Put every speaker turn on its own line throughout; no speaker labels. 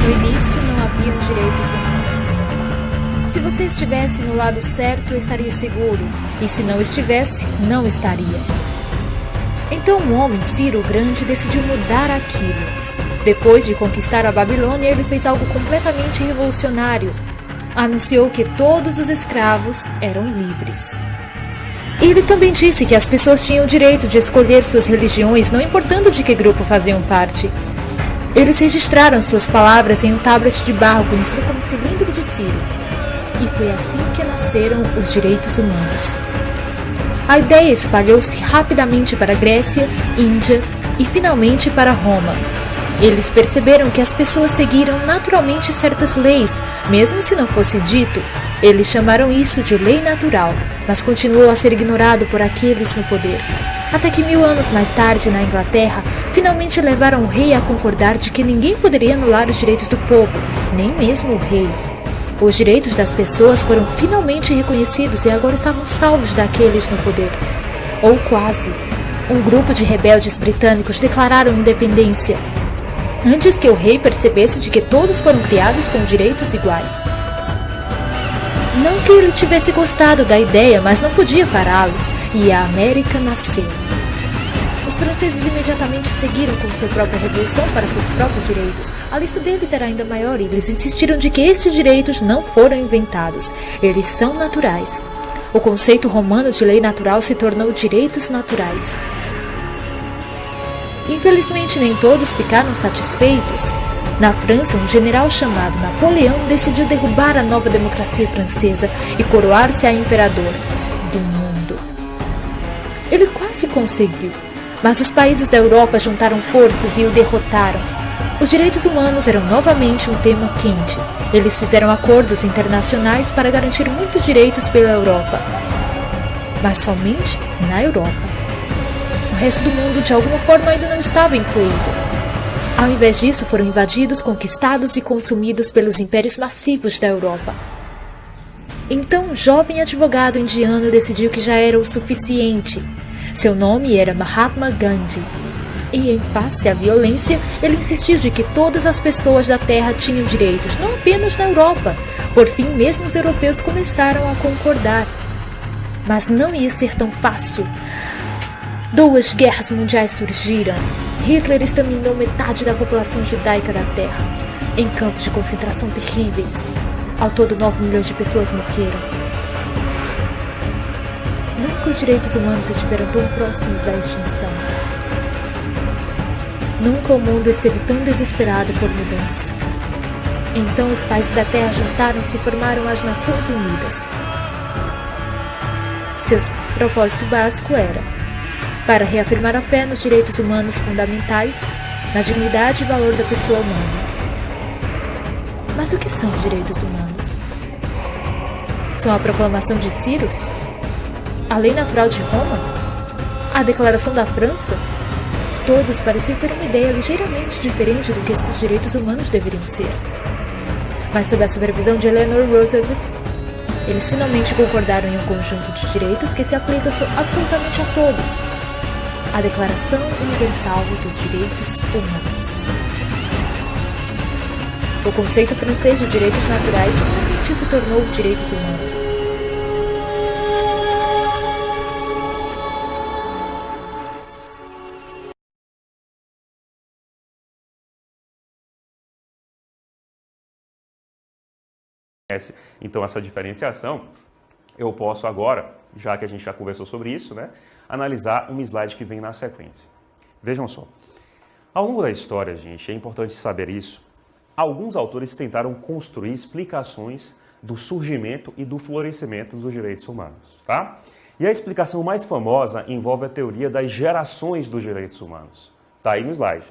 No início não haviam direitos humanos. Se você estivesse no lado certo, estaria seguro, e se não estivesse, não estaria. Então o homem, Ciro o Grande, decidiu mudar aquilo. Depois de conquistar a Babilônia, ele fez algo completamente revolucionário. Anunciou que todos os escravos eram livres. Ele também disse que as pessoas tinham o direito de escolher suas religiões, não importando de que grupo faziam parte. Eles registraram suas palavras em um tablet de barro conhecido como Cilindro de Ciro. E foi assim que nasceram os direitos humanos. A ideia espalhou-se rapidamente para a Grécia, Índia e finalmente para Roma. Eles perceberam que as pessoas seguiram naturalmente certas leis, mesmo se não fosse dito. Eles chamaram isso de lei natural, mas continuou a ser ignorado por aqueles no poder. Até que 1000 anos mais tarde, na Inglaterra, finalmente levaram o rei a concordar de que ninguém poderia anular os direitos do povo, nem mesmo o rei. Os direitos das pessoas foram finalmente reconhecidos e agora estavam salvos daqueles no poder. Ou quase. Um grupo de rebeldes britânicos declararam independência, antes que o rei percebesse de que todos foram criados com direitos iguais. Não que ele tivesse gostado da ideia, mas não podia pará-los, e a América nasceu. Os franceses imediatamente seguiram com sua própria revolução para seus próprios direitos. A lista deles era ainda maior e eles insistiram de que estes direitos não foram inventados. Eles são naturais. O conceito romano de lei natural se tornou direitos naturais. Infelizmente, nem todos ficaram satisfeitos. Na França, um general chamado Napoleão decidiu derrubar a nova democracia francesa e coroar-se a imperador do mundo. Ele quase conseguiu, mas os países da Europa juntaram forças e o derrotaram. Os direitos humanos eram novamente um tema quente. Eles fizeram acordos internacionais para garantir muitos direitos pela Europa, mas somente na Europa. O resto do mundo, de alguma forma, ainda não estava incluído. Ao invés disso, foram invadidos, conquistados e consumidos pelos impérios massivos da Europa. Então, um jovem advogado indiano decidiu que já era o suficiente. Seu nome era Mahatma Gandhi. E, em face à violência, ele insistiu de que todas as pessoas da Terra tinham direitos, não apenas na Europa. Por fim, mesmo os europeus começaram a concordar. Mas não ia ser tão fácil. 2 guerras mundiais surgiram. Hitler exterminou metade da população judaica da Terra, em campos de concentração terríveis. Ao todo, 9 milhões de pessoas morreram. Nunca os direitos humanos estiveram tão próximos da extinção. Nunca o mundo esteve tão desesperado por mudança. Então os países da Terra juntaram-se e formaram as Nações Unidas. Seu propósito básico era para reafirmar a fé nos direitos humanos fundamentais, na dignidade e valor da pessoa humana. Mas o que são os direitos humanos? São a proclamação de Ciro? A lei natural de Roma? A declaração da França? Todos pareciam ter uma ideia ligeiramente diferente do que os direitos humanos deveriam ser. Mas sob a supervisão de Eleanor Roosevelt, eles finalmente concordaram em um conjunto de direitos que se aplica absolutamente a todos. A Declaração Universal dos Direitos Humanos. O conceito francês de direitos naturais finalmente se tornou direitos humanos.
Então, essa diferenciação, eu posso agora, já que a gente já conversou sobre isso, analisar um slide que vem na sequência. Vejam só. Ao longo da história, gente, é importante saber isso, alguns autores tentaram construir explicações do surgimento e do florescimento dos direitos humanos, tá? E a explicação mais famosa envolve a teoria das gerações dos direitos humanos. Tá aí no slide,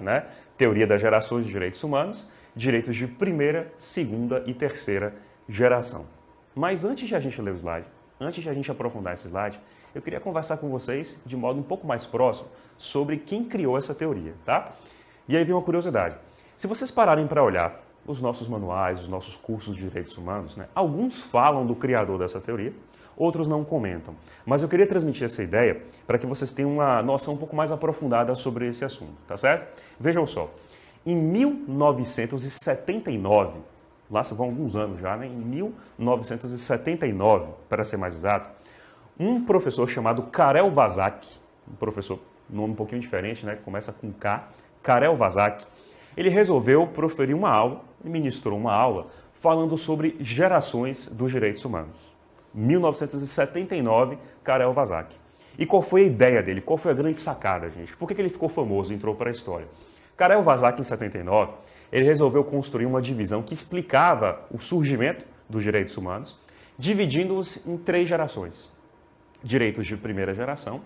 Teoria das gerações dos direitos humanos, direitos de primeira, segunda e terceira geração. Mas antes de a gente ler o slide, antes de a gente aprofundar esse slide, eu queria conversar com vocês de modo um pouco mais próximo sobre quem criou essa teoria, tá? E aí vem uma curiosidade. Se vocês pararem para olhar os nossos manuais, os nossos cursos de direitos humanos, alguns falam do criador dessa teoria, outros não comentam. Mas eu queria transmitir essa ideia para que vocês tenham uma noção um pouco mais aprofundada sobre esse assunto, tá certo? Vejam só. Em 1979, lá se vão alguns anos já, né? Em 1979, para ser mais exato, um professor chamado Karel Vazak, um professor, nome um pouquinho diferente, né? Começa com K, Karel Vazak, ele resolveu proferir uma aula, ministrou uma aula, falando sobre gerações dos direitos humanos. 1979, Karel Vazak. E qual foi a ideia dele? Qual foi a grande sacada, gente? Por que ele ficou famoso e entrou para a história? Karel Vazak, em 79, ele resolveu construir uma divisão que explicava o surgimento dos direitos humanos, dividindo-os em 3 gerações. Direitos de primeira geração,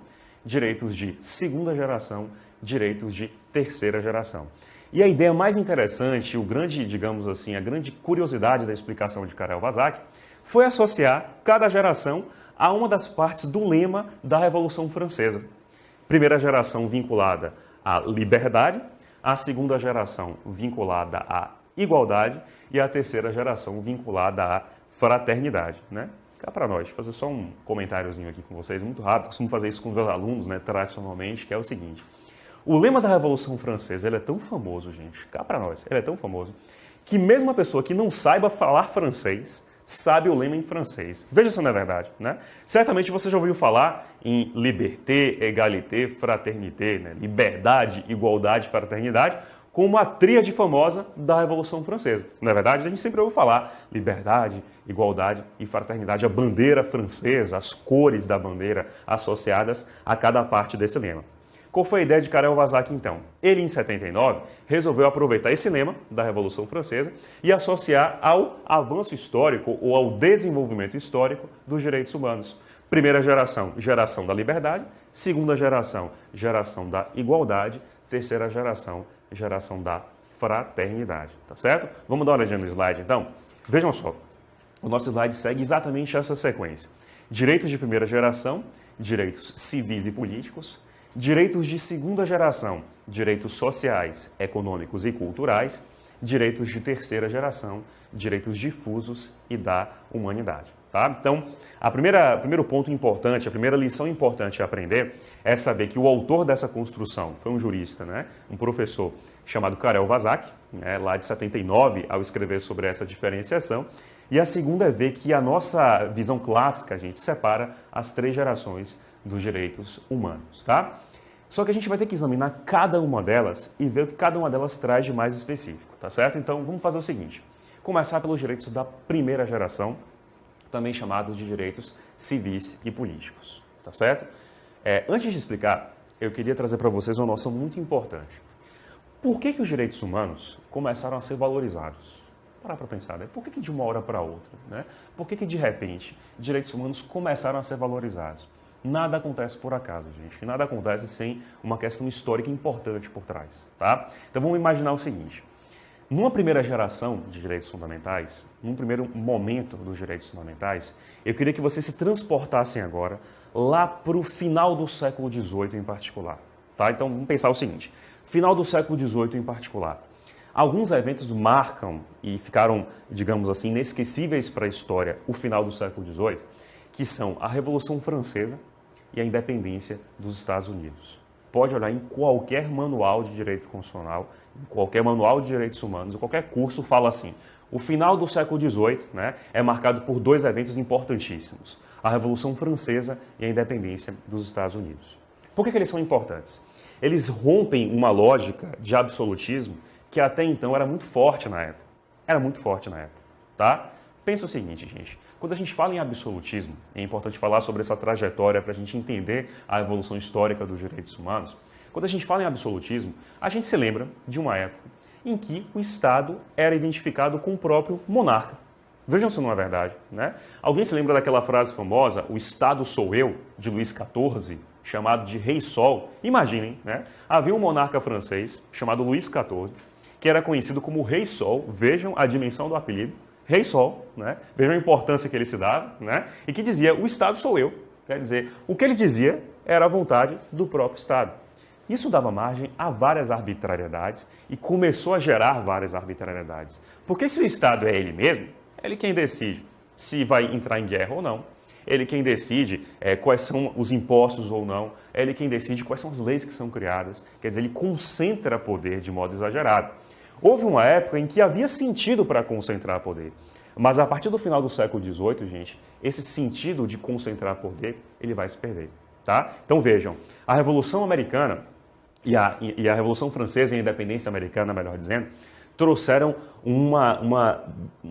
direitos de segunda geração, direitos de terceira geração. E a ideia mais interessante, o grande, digamos assim, a grande curiosidade da explicação de Karel Vazak foi associar cada geração a uma das partes do lema da Revolução Francesa. Primeira geração vinculada à liberdade, a segunda geração vinculada à igualdade e a terceira geração vinculada à fraternidade, né? Cá para nós, fazer só um comentáriozinho aqui com vocês, muito rápido, costumo fazer isso com os meus alunos, né, tradicionalmente, que é o seguinte. O lema da Revolução Francesa, ele é tão famoso, gente, cá para nós, ele é tão famoso, que mesmo a pessoa que não saiba falar francês, sabe o lema em francês. Veja se não é verdade, né? Certamente você já ouviu falar em liberté, égalité, fraternité, né? Liberdade, igualdade, fraternidade, como a tríade famosa da Revolução Francesa. Não é verdade? A gente sempre ouve falar liberdade, igualdade e fraternidade, a bandeira francesa, as cores da bandeira associadas a cada parte desse lema. Qual foi a ideia de Karel Vazak, então? Ele, em 79, resolveu aproveitar esse lema da Revolução Francesa e associar ao avanço histórico ou ao desenvolvimento histórico dos direitos humanos. Primeira geração, geração da liberdade. Segunda geração, geração da igualdade. Terceira geração, geração da fraternidade. Tá certo? Vamos dar uma olhadinha no slide, então? Vejam só. O nosso slide segue exatamente essa sequência. Direitos de primeira geração, direitos civis e políticos. Direitos de segunda geração, direitos sociais, econômicos e culturais, direitos de terceira geração, direitos difusos e da humanidade. Tá? Então, primeiro ponto importante, a primeira lição importante a aprender é saber que o autor dessa construção foi um jurista, né? Um professor chamado Karel Vazak, né? Lá de 79, ao escrever sobre essa diferenciação. E a segunda é ver que a nossa visão clássica, a gente separa as 3 gerações dos direitos humanos, tá? Só que a gente vai ter que examinar cada uma delas e ver o que cada uma delas traz de mais específico, tá certo? Então, vamos fazer o seguinte, começar pelos direitos da primeira geração, também chamados de direitos civis e políticos, tá certo? Antes de explicar, eu queria trazer para vocês uma noção muito importante. Por que os direitos humanos começaram a ser valorizados? Parar para pensar, né? Por que de uma hora para outra, né? Por que de repente direitos humanos começaram a ser valorizados? Nada acontece por acaso, gente. Nada acontece sem uma questão histórica importante por trás, tá? Então vamos imaginar o seguinte. Numa primeira geração de direitos fundamentais, num primeiro momento dos direitos fundamentais, eu queria que vocês se transportassem agora lá para o final do século XVIII em particular, tá? Então vamos pensar o seguinte. Final do século XVIII em particular. Alguns eventos marcam e ficaram, digamos assim, inesquecíveis para a história o final do século XVIII, que são a Revolução Francesa e a independência dos Estados Unidos. Pode olhar em qualquer manual de direito constitucional, em qualquer manual de direitos humanos, ou qualquer curso fala assim, o final do século XVIII, né, é marcado por 2 eventos importantíssimos, a Revolução Francesa e a independência dos Estados Unidos. Por que eles são importantes? Eles rompem uma lógica de absolutismo que até então era muito forte na época. Era muito forte na época, tá? Pensa o seguinte, gente. Quando a gente fala em absolutismo, é importante falar sobre essa trajetória para a gente entender a evolução histórica dos direitos humanos. Quando a gente fala em absolutismo, a gente se lembra de uma época em que o Estado era identificado com o próprio monarca. Vejam se não é verdade, né? Alguém se lembra daquela frase famosa, o Estado sou eu, de Luís XIV, chamado de Rei Sol? Imaginem, né? Havia um monarca francês chamado Luís XIV, que era conhecido como Rei Sol, vejam a dimensão do apelido, Rei Sol, né? Vejam a importância que ele se dava, né? E que dizia, o Estado sou eu. Quer dizer, o que ele dizia era a vontade do próprio Estado. Isso dava margem a várias arbitrariedades e começou a gerar várias arbitrariedades. Porque se o Estado é ele mesmo, é ele quem decide se vai entrar em guerra ou não. Ele quem decide quais são os impostos ou não. É ele quem decide quais são as leis que são criadas. Quer dizer, ele concentra poder de modo exagerado. Houve uma época em que havia sentido para concentrar poder. Mas a partir do final do século XVIII, gente, esse sentido de concentrar poder, ele vai se perder. Tá? Então vejam, a Revolução Americana e a Revolução Francesa e a Independência Americana, melhor dizendo, trouxeram uma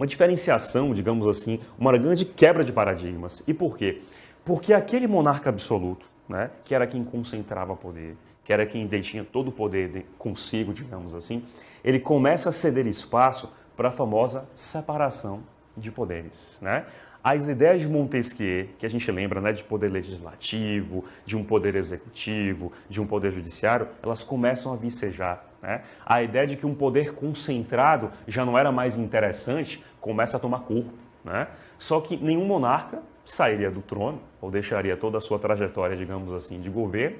diferenciação, digamos assim, uma grande quebra de paradigmas. E por quê? Porque aquele monarca absoluto, né, que era quem concentrava poder, que era quem detinha todo o poder consigo, digamos assim, ele começa a ceder espaço para a famosa separação de poderes, né? As ideias de Montesquieu, que a gente lembra, né, de poder legislativo, de um poder executivo, de um poder judiciário, elas começam a vicejar, né? A ideia de que um poder concentrado já não era mais interessante começa a tomar corpo, né? Só que nenhum monarca sairia do trono ou deixaria toda a sua trajetória, digamos assim, de governo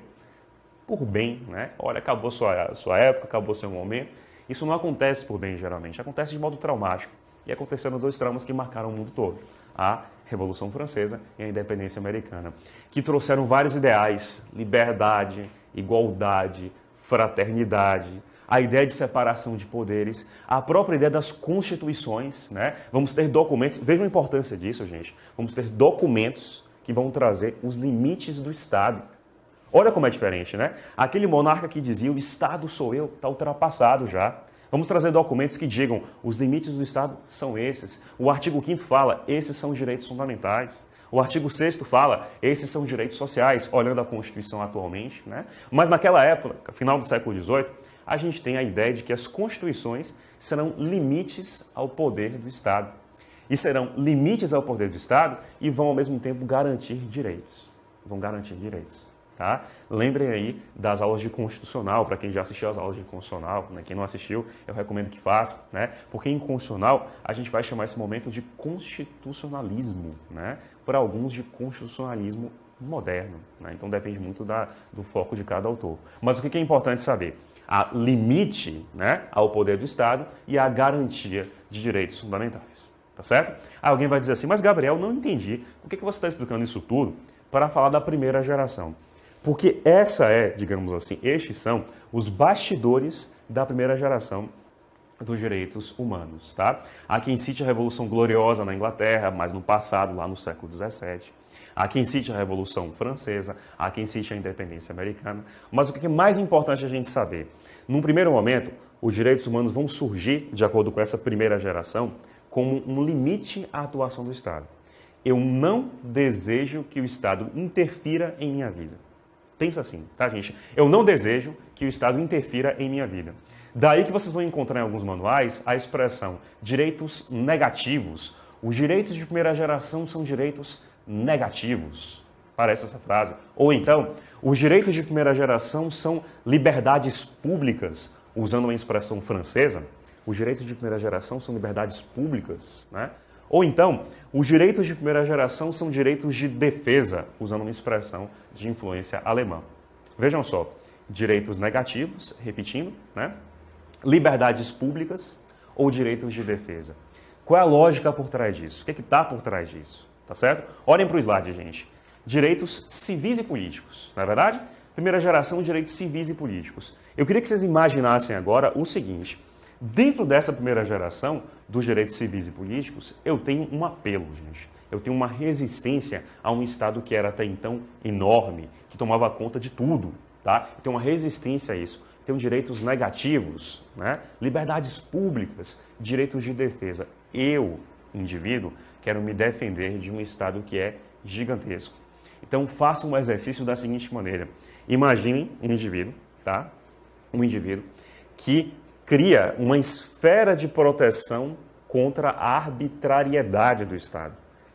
por bem, né? Olha, acabou sua época, acabou seu momento. Isso não acontece por bem, geralmente. Acontece de modo traumático. E aconteceram dois traumas que marcaram o mundo todo. A Revolução Francesa e a Independência Americana, que trouxeram vários ideais, liberdade, igualdade, fraternidade, a ideia de separação de poderes, a própria ideia das constituições, né? Vamos ter documentos, vejam a importância disso, gente, vamos ter documentos que vão trazer os limites do Estado. Olha como é diferente, né? Aquele monarca que dizia, o Estado sou eu, está ultrapassado já. Vamos trazer documentos que digam, os limites do Estado são esses. O artigo 5º fala, esses são direitos fundamentais. O artigo 6º fala, esses são direitos sociais, olhando a Constituição atualmente, né? Mas naquela época, final do século XVIII, a gente tem a ideia de que as constituições serão limites ao poder do Estado. E serão limites ao poder do Estado e vão, ao mesmo tempo, garantir direitos. Vão garantir direitos. Tá? Lembrem aí das aulas de constitucional, para quem já assistiu às aulas de constitucional, né? Quem não assistiu, eu recomendo que faça, né? Porque em constitucional a gente vai chamar esse momento de constitucionalismo, né? Para alguns de constitucionalismo moderno, né? Então depende muito do foco de cada autor. Mas o que é importante saber? A limite, né, ao poder do Estado e a garantia de direitos fundamentais, tá certo? Aí alguém vai dizer assim, mas Gabriel, não entendi, por que você está explicando isso tudo para falar da primeira geração? Porque digamos assim, estes são os bastidores da primeira geração dos direitos humanos, tá? Há quem cite a Revolução Gloriosa na Inglaterra, mas no passado, lá no século XVII. Há quem cite a Revolução Francesa, há quem cite a Independência Americana. Mas o que é mais importante a gente saber? Num primeiro momento, os direitos humanos vão surgir, de acordo com essa primeira geração, como um limite à atuação do Estado. Eu não desejo que o Estado interfira em minha vida. Pensa assim, tá, gente? Eu não desejo que o Estado interfira em minha vida. Daí que vocês vão encontrar em alguns manuais a expressão direitos negativos. Os direitos de primeira geração são direitos negativos. Parece essa frase. Ou então, os direitos de primeira geração são liberdades públicas. Usando uma expressão francesa, os direitos de primeira geração são liberdades públicas, né? Ou então, os direitos de primeira geração são direitos de defesa, usando uma expressão de influência alemã. Vejam só, direitos negativos, repetindo, né? Liberdades públicas ou direitos de defesa. Qual é a lógica por trás disso? O que está por trás disso? Tá certo? Olhem para o slide, gente. Direitos civis e políticos, não é verdade? Primeira geração, direitos civis e políticos. Eu queria que vocês imaginassem agora o seguinte. Dentro dessa primeira geração dos direitos civis e políticos, eu tenho um apelo, gente. Eu tenho uma resistência a um Estado que era até então enorme, que tomava conta de tudo, tá? Eu tenho uma resistência a isso. Tenho direitos negativos, né? Liberdades públicas, direitos de defesa. Eu, indivíduo, quero me defender de um Estado que é gigantesco. Então, faça um exercício da seguinte maneira. Imaginem um indivíduo, tá? Um indivíduo que cria uma esfera de proteção contra a arbitrariedade do Estado.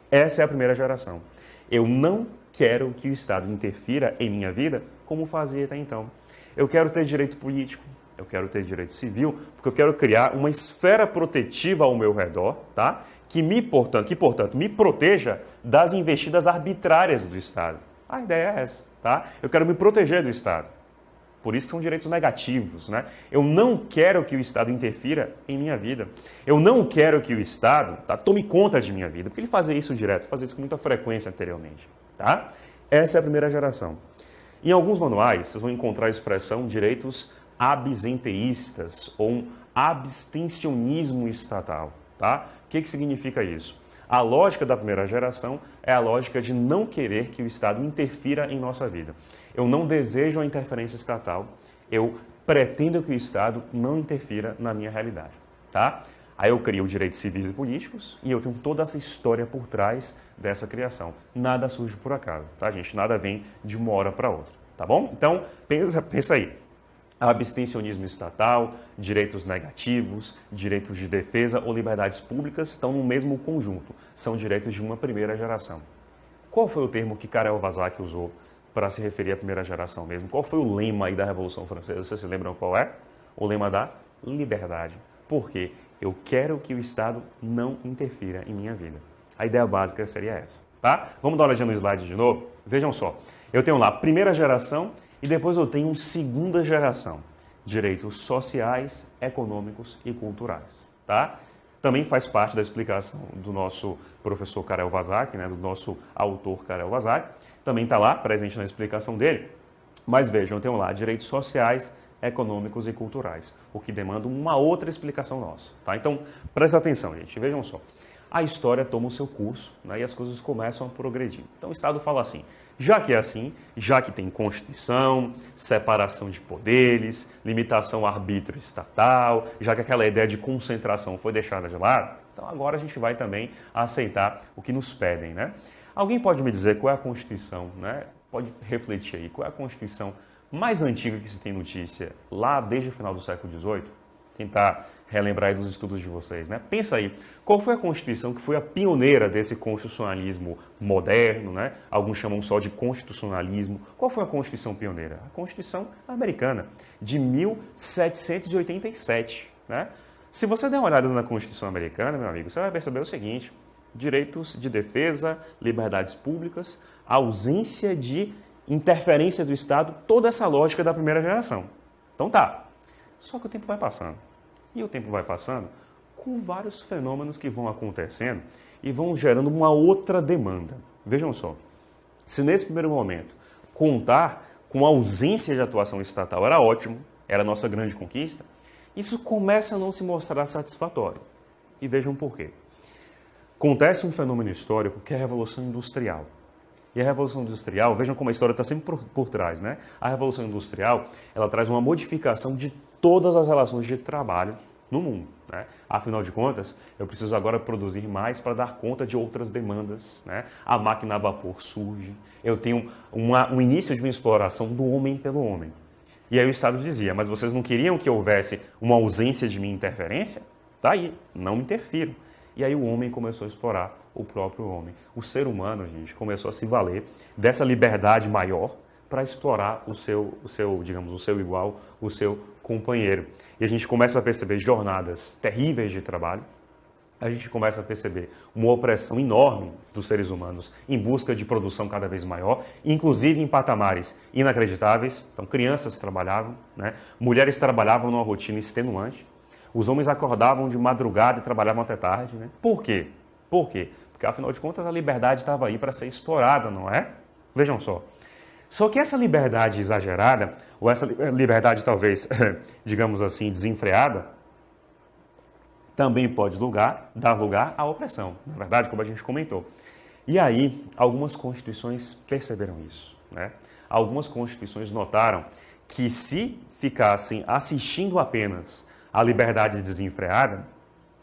Essa é a primeira geração. Eu não quero que o Estado interfira em minha vida como fazia até então. Eu quero ter direito político, eu quero ter direito civil, porque eu quero criar uma esfera protetiva ao meu redor, tá? Que, portanto, me proteja das investidas arbitrárias do Estado. A ideia é essa, tá? Eu quero me proteger do Estado. Por isso que são direitos negativos, né? Eu não quero que o Estado interfira em minha vida. Eu não quero que o Estado, tá, tome conta de minha vida. Porque ele fazia isso direto, fazia isso com muita frequência anteriormente, tá? Essa é a primeira geração. Em alguns manuais, vocês vão encontrar a expressão direitos absenteístas ou abstencionismo estatal. Tá? O que significa isso? A lógica da primeira geração é a lógica de não querer que o Estado interfira em nossa vida. Eu não desejo a interferência estatal, eu pretendo que o Estado não interfira na minha realidade. Tá? Aí eu crio direitos civis e políticos e eu tenho toda essa história por trás dessa criação. Nada surge por acaso, tá, gente? Nada vem de uma hora para outra, tá bom? Então, pensa aí. Abstencionismo estatal, direitos negativos, direitos de defesa ou liberdades públicas estão no mesmo conjunto. São direitos de uma primeira geração. Qual foi o termo que Karel Vazak usou para se referir à primeira geração mesmo? Qual foi o lema aí da Revolução Francesa? Vocês se lembram qual é? O lema da liberdade. Por quê? Eu quero que o Estado não interfira em minha vida. A ideia básica seria essa, tá? Vamos dar uma olhadinha no slide de novo? Vejam só. Eu tenho lá primeira geração e depois eu tenho segunda geração. Direitos sociais, econômicos e culturais, tá? Também faz parte da explicação do nosso professor Karel Vazak, né? Do nosso autor Karel Vazak. Também está lá, presente na explicação dele. Mas vejam, eu tenho lá direitos sociais, econômicos e culturais, o que demanda uma outra explicação nossa. Tá? Então, presta atenção, gente. Vejam só. A história toma o seu curso, né, e as coisas começam a progredir. Então, o Estado fala assim, já que é assim, já que tem Constituição, separação de poderes, limitação ao arbítrio estatal, já que aquela ideia de concentração foi deixada de lado, então agora a gente vai também aceitar o que nos pedem. Né? Alguém pode me dizer qual é a Constituição? Né? Pode refletir aí, qual é a Constituição mais antiga que se tem notícia, lá desde o final do século XVIII? Tentar relembrar aí dos estudos de vocês, né? Pensa aí, qual foi a Constituição que foi a pioneira desse constitucionalismo moderno, né? Alguns chamam só de constitucionalismo. Qual foi a Constituição pioneira? A Constituição americana, de 1787, né? Se você der uma olhada na Constituição americana, meu amigo, você vai perceber o seguinte, direitos de defesa, liberdades públicas, ausência de interferência do Estado, toda essa lógica da primeira geração. Então tá, só que o tempo vai passando. E o tempo vai passando com vários fenômenos que vão acontecendo e vão gerando uma outra demanda. Vejam só, se nesse primeiro momento contar com a ausência de atuação estatal era ótimo, era a nossa grande conquista, isso começa a não se mostrar satisfatório. E vejam por quê. Acontece um fenômeno histórico que é a Revolução Industrial. E a Revolução Industrial, vejam como a história está sempre por trás, né? A Revolução Industrial, ela traz uma modificação de todas as relações de trabalho no mundo, né? Afinal de contas, eu preciso agora produzir mais para dar conta de outras demandas, né? A máquina a vapor surge, eu tenho um início de uma exploração do homem pelo homem. E aí o Estado dizia, mas vocês não queriam que houvesse uma ausência de minha interferência? Tá aí, não me interfiram. E aí o homem começou a explorar o próprio homem. O ser humano, gente, começou a se valer dessa liberdade maior para explorar o seu igual, o seu companheiro. E a gente começa a perceber jornadas terríveis de trabalho, a gente começa a perceber uma opressão enorme dos seres humanos em busca de produção cada vez maior, inclusive em patamares inacreditáveis. Então, crianças trabalhavam, né? Mulheres trabalhavam numa rotina extenuante, os homens acordavam de madrugada e trabalhavam até tarde. Né? Por quê? Por quê? Porque, afinal de contas, a liberdade estava aí para ser explorada, não é? Vejam só. Só que essa liberdade exagerada, ou essa liberdade talvez, digamos assim, desenfreada, também pode dar lugar à opressão, na verdade, como a gente comentou. E aí, algumas constituições perceberam isso. Né? Algumas constituições notaram que se ficassem assistindo apenas à liberdade desenfreada,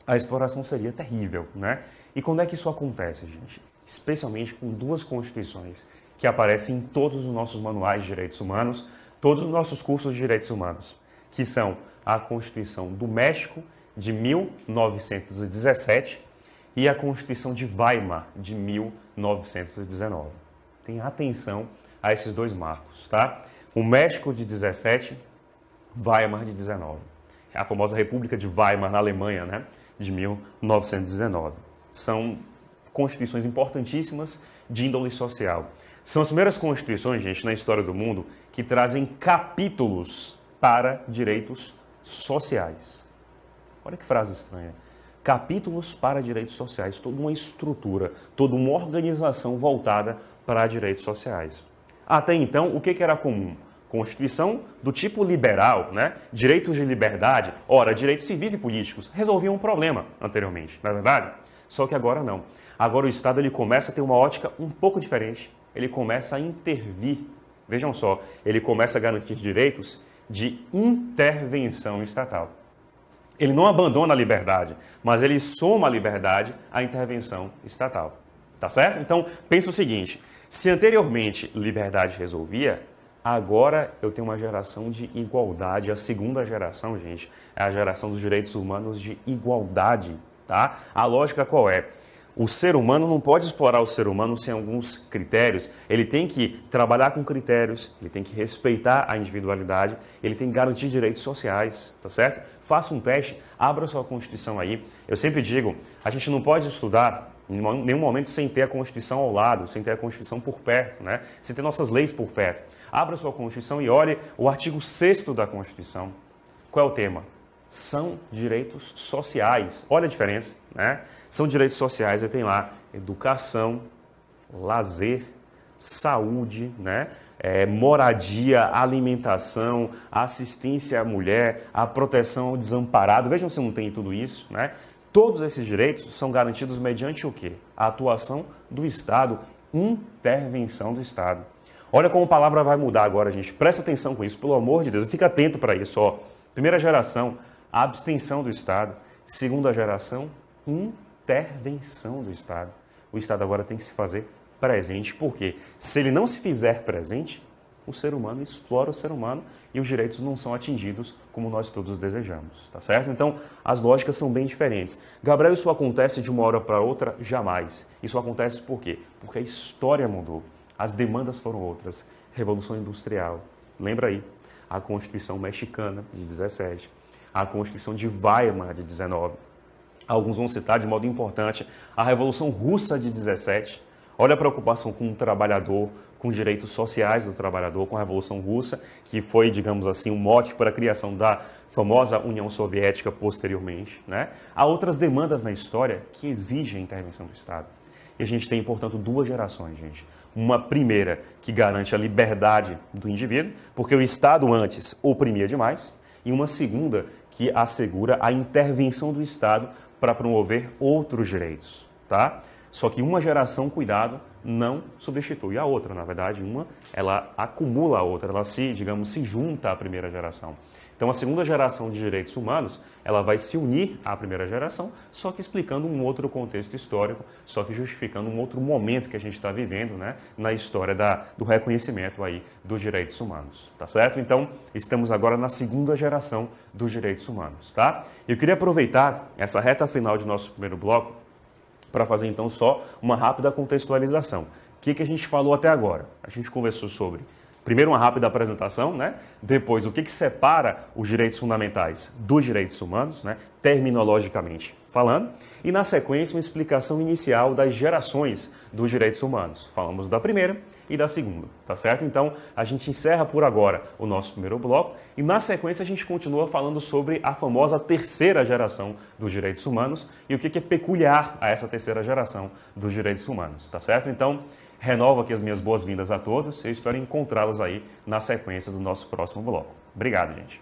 a exploração seria terrível. Né? E quando é que isso acontece, gente? Especialmente com duas constituições que aparecem em todos os nossos manuais de direitos humanos, todos os nossos cursos de direitos humanos, que são a Constituição do México, de 1917, e a Constituição de Weimar, de 1919. Tenha atenção a esses dois marcos, tá? O México de 17, Weimar de 19. É a famosa República de Weimar, na Alemanha, né? De 1919. São constituições importantíssimas de índole social. São as primeiras constituições, gente, na história do mundo que trazem capítulos para direitos sociais. Olha que frase estranha. Capítulos para direitos sociais, toda uma estrutura, toda uma organização voltada para direitos sociais. Até então, o que era comum? Constituição do tipo liberal, né? Direitos de liberdade, ora, direitos civis e políticos, resolviam um problema anteriormente, não é verdade? Só que agora não. Agora o Estado ele começa a ter uma ótica um pouco diferente, ele começa a intervir. Vejam só, ele começa a garantir direitos de intervenção estatal. Ele não abandona a liberdade, mas ele soma a liberdade à intervenção estatal. Tá certo? Então, pensa o seguinte, se anteriormente liberdade resolvia, agora eu tenho uma geração de igualdade. A segunda geração, gente, é a geração dos direitos humanos de igualdade, tá? A lógica qual é? O ser humano não pode explorar o ser humano sem alguns critérios. Ele tem que trabalhar com critérios, ele tem que respeitar a individualidade, ele tem que garantir direitos sociais, tá certo? Faça um teste, abra sua Constituição aí. Eu sempre digo, a gente não pode estudar em nenhum momento sem ter a Constituição ao lado, sem ter a Constituição por perto, né? Sem ter nossas leis por perto. Abra sua Constituição e olhe o artigo 6º da Constituição. Qual é o tema? São direitos sociais. Olha a diferença, né? São direitos sociais, aí tem lá educação, lazer, saúde, né? Moradia, alimentação, assistência à mulher, a proteção ao desamparado. Vejam se não tem tudo isso, né? Todos esses direitos são garantidos mediante o quê? A atuação do Estado, intervenção do Estado. Olha como a palavra vai mudar agora, gente. Presta atenção com isso, pelo amor de Deus. Fica atento para isso, ó. Primeira geração, a abstenção do Estado. Segunda geração, intervenção do Estado. O Estado agora tem que se fazer presente, porque se ele não se fizer presente, o ser humano explora o ser humano e os direitos não são atingidos como nós todos desejamos, tá certo? Então, as lógicas são bem diferentes. Gabriel, isso acontece de uma hora para outra? Jamais. Isso acontece por quê? Porque a história mudou, as demandas foram outras. Revolução Industrial, lembra aí, a Constituição Mexicana de 17, a Constituição de Weimar de 19, alguns vão citar de modo importante a Revolução Russa de 17. Olha a preocupação com o trabalhador, com os direitos sociais do trabalhador, com a Revolução Russa, que foi, digamos assim, um mote para a criação da famosa União Soviética posteriormente, né? Há outras demandas na história que exigem a intervenção do Estado. E a gente tem, portanto, duas gerações, gente. Uma primeira que garante a liberdade do indivíduo, porque o Estado antes oprimia demais, e uma segunda que assegura a intervenção do Estado para promover outros direitos, tá? Só que uma geração, cuidado, não substitui a outra. Na verdade, uma, ela acumula a outra, ela se, digamos, se junta à primeira geração. Então, a segunda geração de direitos humanos, ela vai se unir à primeira geração, só que explicando um outro contexto histórico, só que justificando um outro momento que a gente está vivendo, né, na história do reconhecimento aí dos direitos humanos, tá certo? Então, estamos agora na segunda geração dos direitos humanos, tá? Eu queria aproveitar essa reta final de nosso primeiro bloco para fazer, então, só uma rápida contextualização. O que a gente falou até agora? A gente conversou sobre, primeiro, uma rápida apresentação, né? Depois, o que separa os direitos fundamentais dos direitos humanos, né? Terminologicamente falando. E, na sequência, uma explicação inicial das gerações dos direitos humanos. Falamos da primeira e da segunda, tá certo? Então, a gente encerra por agora o nosso primeiro bloco e, na sequência, a gente continua falando sobre a famosa terceira geração dos direitos humanos e o que é peculiar a essa terceira geração dos direitos humanos, tá certo? Então, renovo aqui as minhas boas-vindas a todos e eu espero encontrá-los aí na sequência do nosso próximo bloco. Obrigado, gente.